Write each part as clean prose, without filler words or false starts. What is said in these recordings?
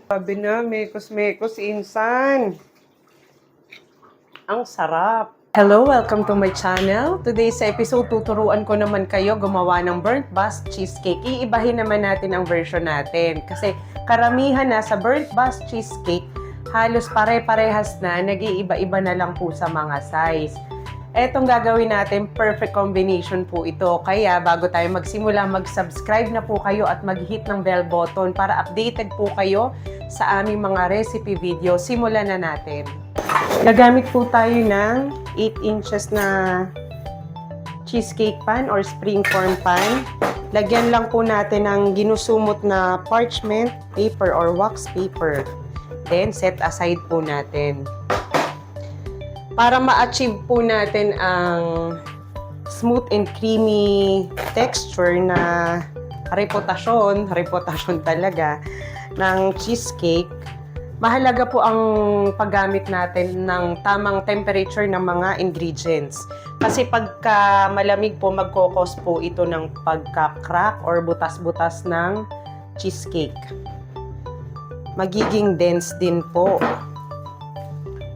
Sabi na, mekos-mekos, insan. Ang sarap. Hello, welcome to my channel. Today's episode, tuturuan ko naman kayo gumawa ng burnt bast cheesecake. Iibahin naman natin ang version natin. Kasi karamihan na sa burnt bast cheesecake, halos pare-parehas na, nag-iiba-iba na lang po sa mga size. Etong gagawin natin, perfect combination po ito. Kaya bago tayo magsimula, mag-subscribe na po kayo at mag-hit ng bell button para updated po kayo sa aming mga recipe video. Simulan na natin. Gagamit po tayo ng 8 inches na cheesecake pan or spring form pan. Lagyan lang po natin ng ginusumot na parchment paper or wax paper. Then, set aside po natin. Para ma-achieve po natin ang smooth and creamy texture na reputasyon talaga ng cheesecake, mahalaga po ang paggamit natin ng tamang temperature ng mga ingredients. Kasi pagka malamig po, magkokos po ito ng pagka-crack or butas-butas ng cheesecake. Magiging dense din po.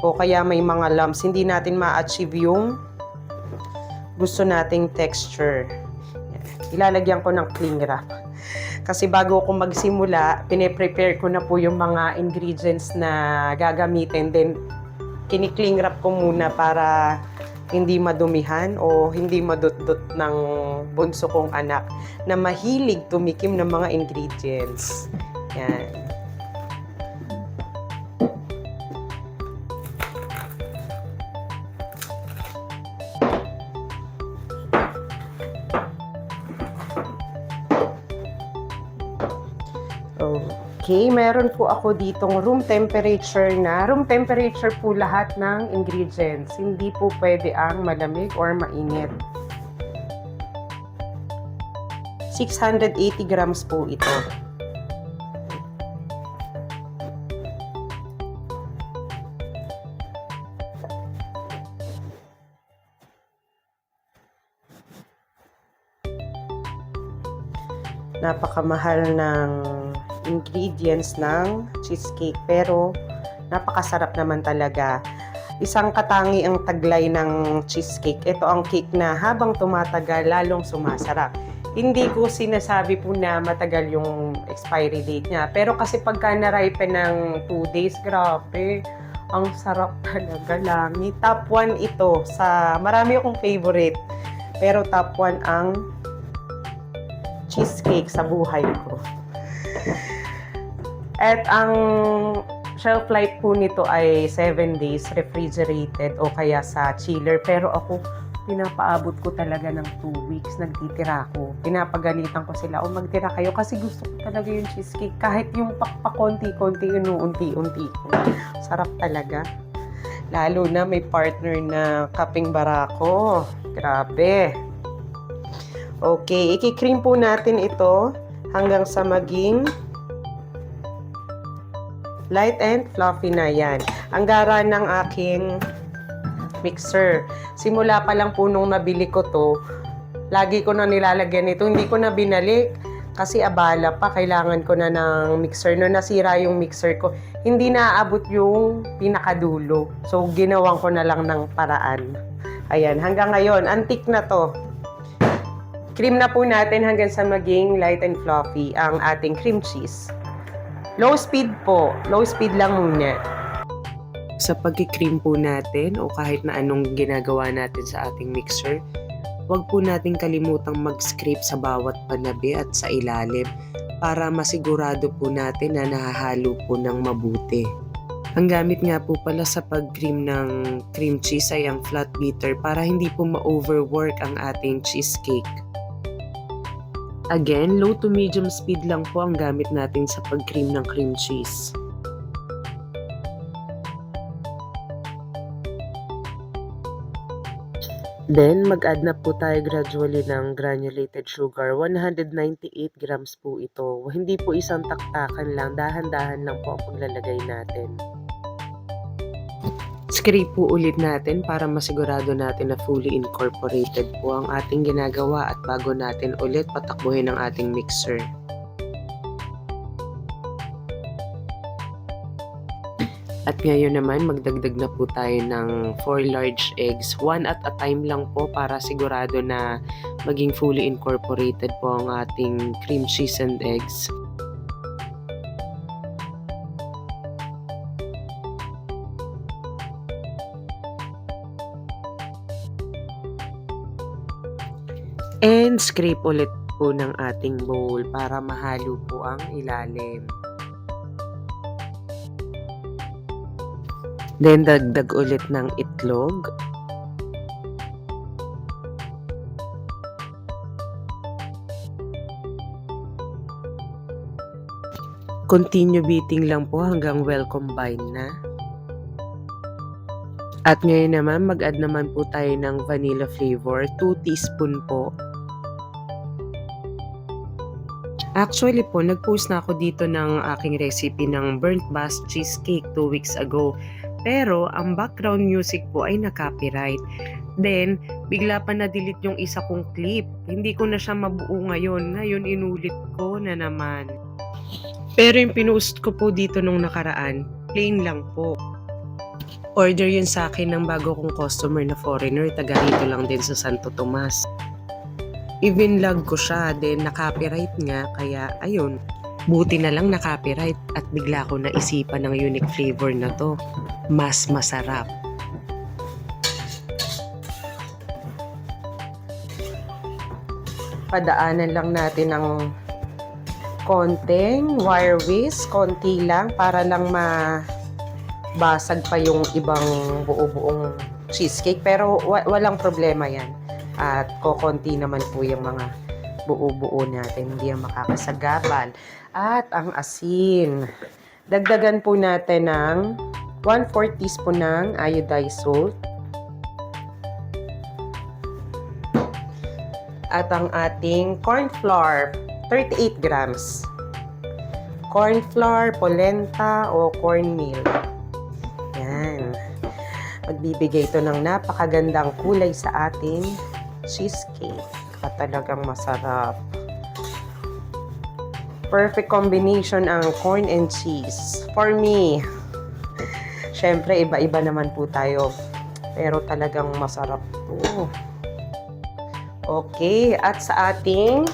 O kaya may mga lumps, hindi natin ma-achieve yung gusto nating texture. Ilalagyan ko ng cling wrap. Kasi bago ako magsimula, pine-prepare ko na po yung mga ingredients na gagamitin. Then, kini-cling wrap ko muna para hindi madumihan o hindi madut-dut ng bunso kong anak na mahilig tumikim ng mga ingredients. Yan. Okay, meron po ako ditong room temperature na. Room temperature po lahat ng ingredients. Hindi po pwede ang malamig or mainit. 680 grams po ito. Napakamahal ng ingredients ng cheesecake pero napakasarap naman talaga. Isang katangi ang taglay ng cheesecake. Ito ang cake na habang tumatagal lalong sumasarap. Hindi ko sinasabi po na matagal yung expiry date niya. Pero kasi pagka na-ripen ng 2 days, grabe, ang sarap talaga lang. Top 1 ito sa marami akong favorite. Pero top 1 ang cheesecake sa buhay ko. At ang shelf life po nito ay 7 days refrigerated o kaya sa chiller. Pero ako, pinapaabot ko talaga ng 2 weeks. Nagtitira ko. Pinapagalitan ko sila, magtira kayo kasi gusto ko talaga yung cheesecake. Kahit yung pakonti-konti, unti-unti ko. Sarap talaga. Lalo na may partner na kaping barako. Grabe. Okay, i-cream po natin ito hanggang sa maging light and fluffy na yan. Ang gara ng aking mixer. Simula pa lang po nung nabili ko to, lagi ko na nilalagyan ito. Hindi ko na binalik kasi abala pa. Kailangan ko na ng mixer. No, nasira yung mixer ko. Hindi naaabot yung pinakadulo. So, ginawan ko na lang ng paraan. Ayan, hanggang ngayon, antique na to. Cream na po natin hanggang sa maging light and fluffy ang ating cream cheese. Low speed po. Low speed lang muna. Sa pag-cream po natin o kahit na anong ginagawa natin sa ating mixer, huwag po natin kalimutang mag-scrape sa bawat panabi at sa ilalim para masigurado po natin na nahahalo po ng mabuti. Ang gamit nga po pala sa pag-cream ng cream cheese ay ang flat beater para hindi po ma-overwork ang ating cheesecake. Again, low to medium speed lang po ang gamit natin sa pag-cream ng cream cheese. Then, mag-add na po tayo gradually ng granulated sugar. 198 grams po ito. Hindi po isang taktakan lang, dahan-dahan lang po ang paglalagay natin. Scrape po ulit natin para masigurado natin na fully incorporated po ang ating ginagawa at bago natin ulit patakbuhin ang ating mixer. At ngayon naman, magdagdag na po tayo ng 4 large eggs. 1 at a time lang po para sigurado na maging fully incorporated po ang ating cream cheese and eggs. And scrape ulit po ng ating bowl para mahalo po ang ilalim. Then, dagdag ulit ng itlog. Continue beating lang po hanggang well combined na. At ngayon naman, mag-add naman po tayo ng vanilla flavor, 2 teaspoon po. Actually po, nag-post na ako dito ng aking recipe ng burnt bast cheesecake 2 weeks ago. Pero, ang background music po ay na-copyright. Then, bigla pa na-delete yung isa kong clip. Hindi ko na siya mabuo ngayon. Ngayon, inulit ko na naman. Pero yung pinost ko po dito nung nakaraan, plain lang po. Order yun sa akin ng bago kong customer na foreigner. Taga rito lang din sa Santo Tomas. Even-log ko siya, then na-copyright nga, kaya ayun. Buti na lang na-copyright at bigla ko naisipan ng unique flavor na to. Mas masarap. Padaanan lang natin ng konting wire whisk, konti lang para lang mabasag pa yung ibang buo-buong cheesecake. Pero walang problema yan. At kokonti naman po yung mga buo-buo natin, hindi yan makakasagabal. At ang asin. Dagdagan po natin ng 1/4 teaspoon ng iodized salt. At ang ating corn flour, 38 grams. Corn flour, polenta o cornmeal. Yan. Magbibigay ito ng napakagandang kulay sa ating cheesecake. Talagang masarap. Perfect combination ang corn and cheese. For me, syempre iba-iba naman po tayo. Pero talagang masarap to. Okay, at sa ating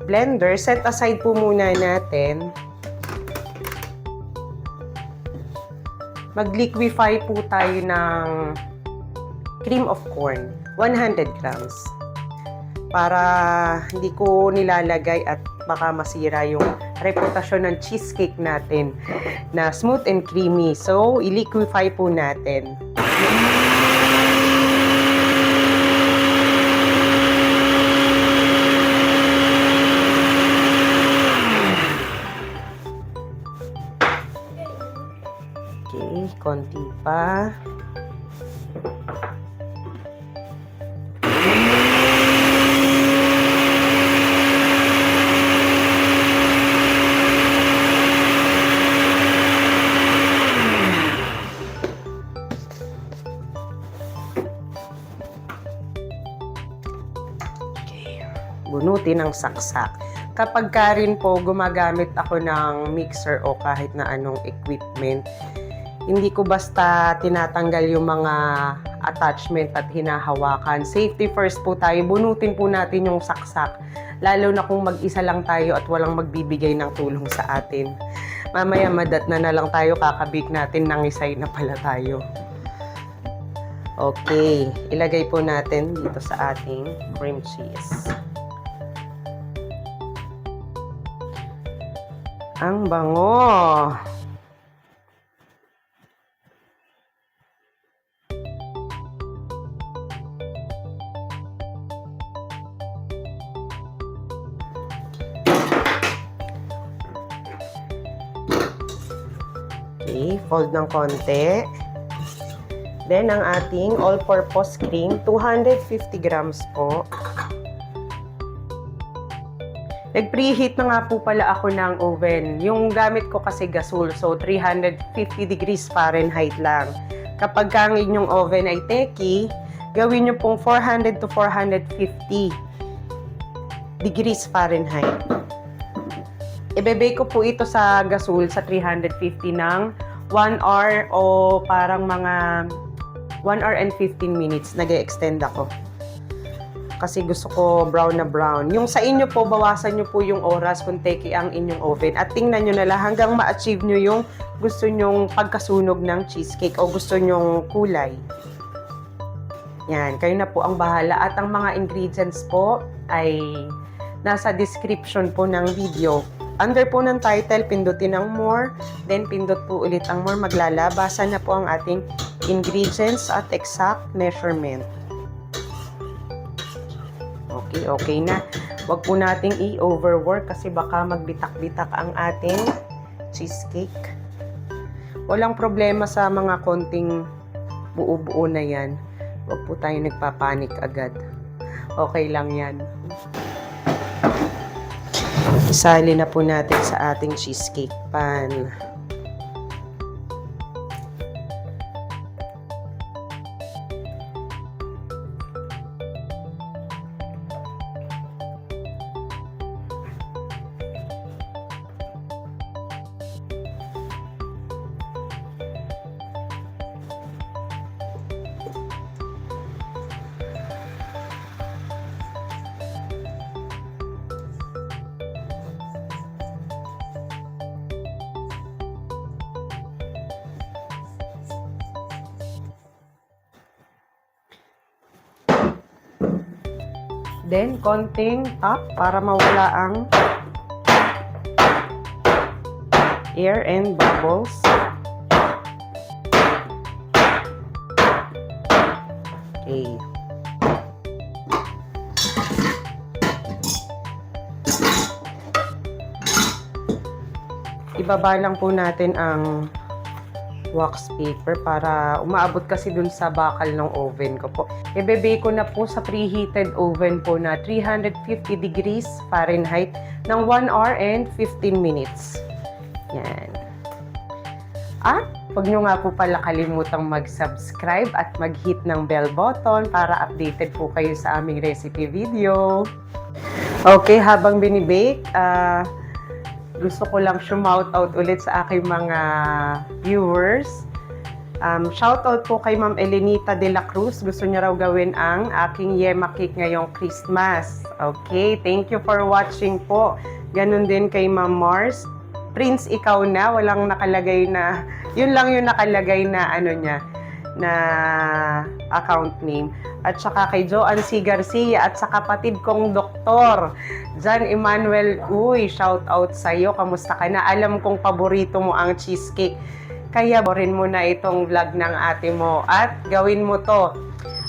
blender, set aside po muna natin. Mag-liquefy po tayo ng cream of corn, 100 grams. Para hindi ko nilalagay at baka masira yung reputasyon ng cheesecake natin na smooth and creamy. So, i-liquefy po natin. Okay, konti pa. Bunutin ng saksak. Kapag ka rin po gumagamit ako ng mixer o kahit na anong equipment, hindi ko basta tinatanggal yung mga attachment at hinahawakan. Safety first po tayo. Bunutin po natin yung saksak. Lalo na kung mag-isa lang tayo at walang magbibigay ng tulong sa atin. Mamaya madat na lang tayo, kakabik natin, nangisay na pala tayo. Okay, ilagay po natin dito sa ating cream cheese. Ang bango! Okay, fold ng konti. Then, ang ating all-purpose cream, 250 grams po. Nag-preheat na nga po pala ako ng oven. Yung gamit ko kasi gasol, so 350 degrees Fahrenheit lang. Kapag ang inyong oven ay teki, gawin nyo pong 400 to 450 degrees Fahrenheit. Ibebake ko po ito sa gasol sa 350 ng 1 hour o parang mga 1 hour and 15 minutes nag-extend ako. Kasi gusto ko brown na brown. Yung sa inyo po, bawasan nyo po yung oras kung teki ang inyong oven. At tingnan nyo na lang hanggang ma-achieve nyo yung gusto nyong pagkasunog ng cheesecake o gusto nyong kulay. Yan, kayo na po ang bahala. At ang mga ingredients po ay nasa description po ng video. Under po ng title, pindutin ang more. Then, pindot po ulit ang more. Maglalabasa na po ang ating ingredients at exact measurement. Okay na. Huwag po nating i-overwork kasi baka magbitak-bitak ang ating cheesecake. Walang problema sa mga konting buo-buo na yan. Huwag po tayo nagpapanik agad. Okay lang yan. Isali na po natin sa ating cheesecake pan. Then, konting top para mawala ang air and bubbles. Okay. Ibaba lang po natin ang wax paper para umaabot kasi dun sa bakal ng oven ko po. Ibebe ko na po sa preheated oven po na 350 degrees Fahrenheit ng 1 hour and 15 minutes. Yan. At huwag nyo nga po pala kalimutang mag-subscribe at mag-hit ng bell button para updated po kayo sa aming recipe video. Okay, habang binibake, gusto ko lang shoutout ulit sa aking mga viewers. Shoutout po kay Ma'am Elenita de la Cruz. Gusto niya raw gawin ang aking yema cake ngayong Christmas. Okay, thank you for watching po. Ganon din kay Ma'am Mars. Prince, ikaw na. Walang nakalagay na, yun lang yung nakalagay na ano niya, na account name. At saka kay Joanne C. Garcia at sa kapatid kong doktor, John Emmanuel. Uy, shout out sa'yo. Kamusta ka na? Alam kong paborito mo ang cheesecake. Kaya borin mo na itong vlog ng ate mo at gawin mo to.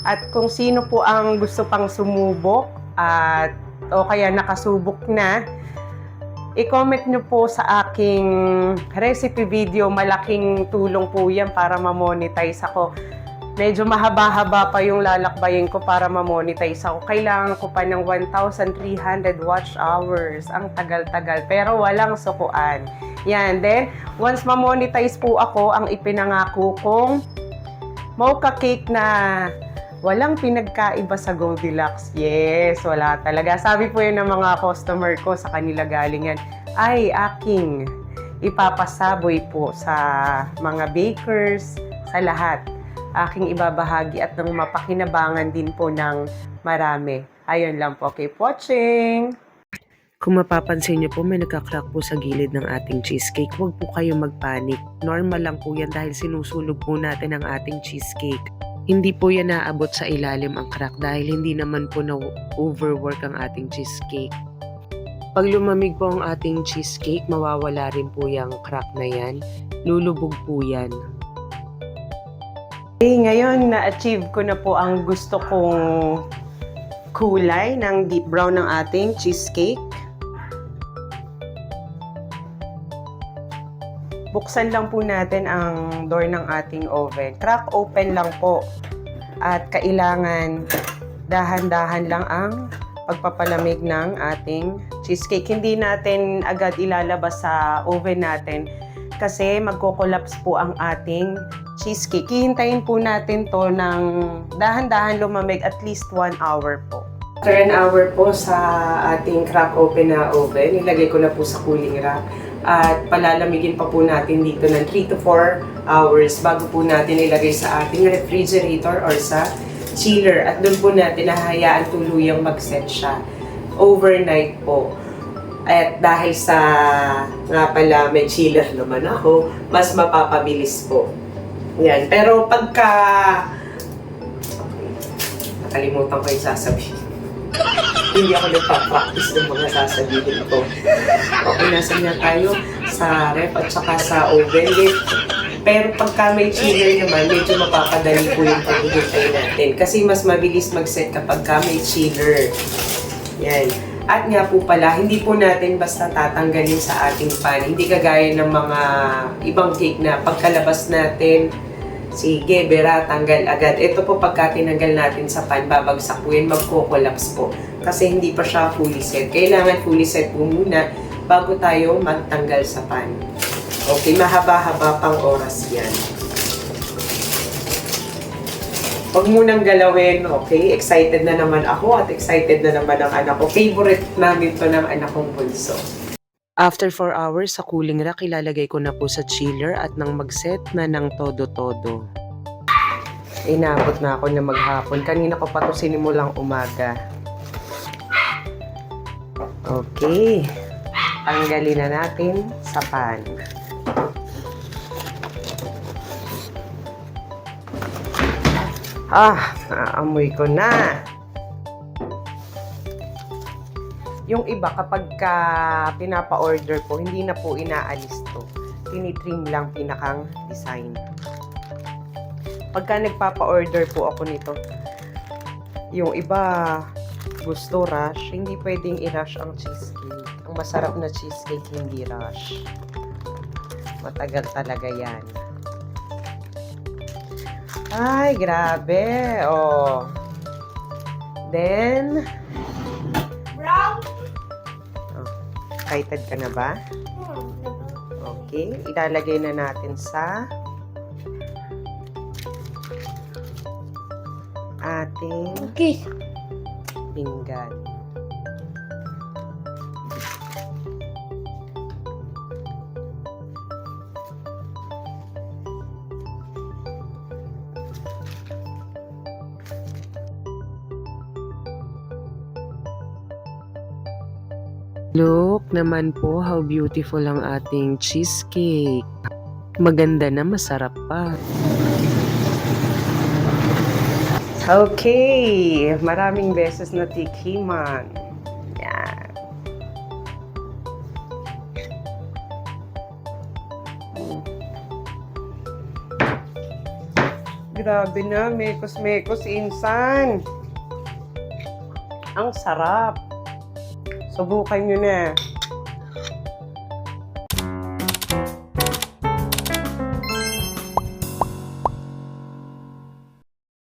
At kung sino po ang gusto pang sumubok at o kaya nakasubok na, i-comment nyo po sa aking recipe video. Malaking tulong po yan para ma-monetize ako. Medyo mahaba-haba pa yung lalakbayin ko para ma-monetize ako. Kailangan ko pa ng 1,300 watch hours. Ang tagal-tagal. Pero walang sukuan. Yan. Then, once ma-monetize po ako, ang ipinangako kong mocha cake na walang pinagkaiba sa Goldilocks. Yes, wala talaga. Sabi po yun ng mga customer ko, sa kanila galing yan, ay aking ipapasaboy po sa mga bakers, sa lahat. Aking ibabahagi at nang mapakinabangan din po ng marami. Ayun lang po. Keep watching! Kung mapapansin nyo po, may nagka-crack po sa gilid ng ating cheesecake. Huwag po kayo magpanik. Normal lang po yan dahil sinusunog po natin ang ating cheesecake. Hindi po yan naabot sa ilalim ang crack dahil hindi naman po na-overwork ang ating cheesecake. Pag lumamig po ang ating cheesecake, mawawala rin po yung crack na yan. Lulubog po yan. Okay, ngayon na-achieve ko na po ang gusto kong kulay ng deep brown ng ating cheesecake. Buksan lang po natin ang door ng ating oven. Crack open lang po. At kailangan dahan-dahan lang ang pagpapalamig ng ating cheesecake. Hindi natin agad ilalabas sa oven natin kasi magko-collapse po ang ating cheesecake. Hihintayin po natin to ng dahan-dahan lumamig at least 1 hour po. After an hour po sa ating crack open na oven, ilagay ko na po sa cooling rack. At palalamigin pa po natin dito ng 3 to 4 hours bago po natin ilagay sa ating refrigerator or sa chiller. At doon po natin nahahayaan tuluyang mag-set siya. Overnight po. At dahil sa, nga pala, may chiller naman ako, mas mapapabilis po. Yan. Pero pagka... Nakalimutan ko yung sasabihin. Hindi ako nagpa-practice ng mga sasabihin ko. Okay, nasa na tayo sa ref at saka sa oven. Pero pagka may chiller naman, medyo mapapadali po yung paghihintay natin. Kasi mas mabilis mag-set kapag may chiller. Yan. At nga po pala, hindi po natin basta tatanggalin sa ating pan. Hindi kagaya ng mga ibang cake na pagkalabas natin, sige, Bera, tanggal agad. Ito po pagka tinanggal natin sa pan, babagsak po yan, magko-collapse po. Kasi hindi pa siya fully set. Kailangan fully set po muna bago tayo magtanggal sa pan. Okay, mahaba-haba pang oras yan. Huwag munang galawin, okay? Excited na naman ako at excited na naman ang anak ko. Favorite namin to ng anak kong bunso. After 4 hours sa cooling rack, ilalagay ko na po sa chiller at nang mag-set na ng todo-todo. Inabot na ako na maghapon. Kanina ko pa ito sinimulang umaga. Okay. Tanggalin na natin sa pan. Naamoy ko na. Yung iba, kapag pinapa-order po, hindi na po inaalis to. Tinitrim lang pinakang design. Pagka nagpapa-order po ako nito, yung iba gusto rush, hindi pwedeng i-rush ang cheesecake. Ang masarap na cheesecake, hindi rush. Matagal talaga yan. Ay, grabe. Oh. Then, excited ka na ba? Okay. Ilalagay na natin sa ating pinggan. Look naman po how beautiful ang ating cheesecake. Maganda na, masarap pa. Okay, maraming beses na tikhiman. Yan. Grabe na, mekos-mekos insan. Ang sarap. Subukan nyo na.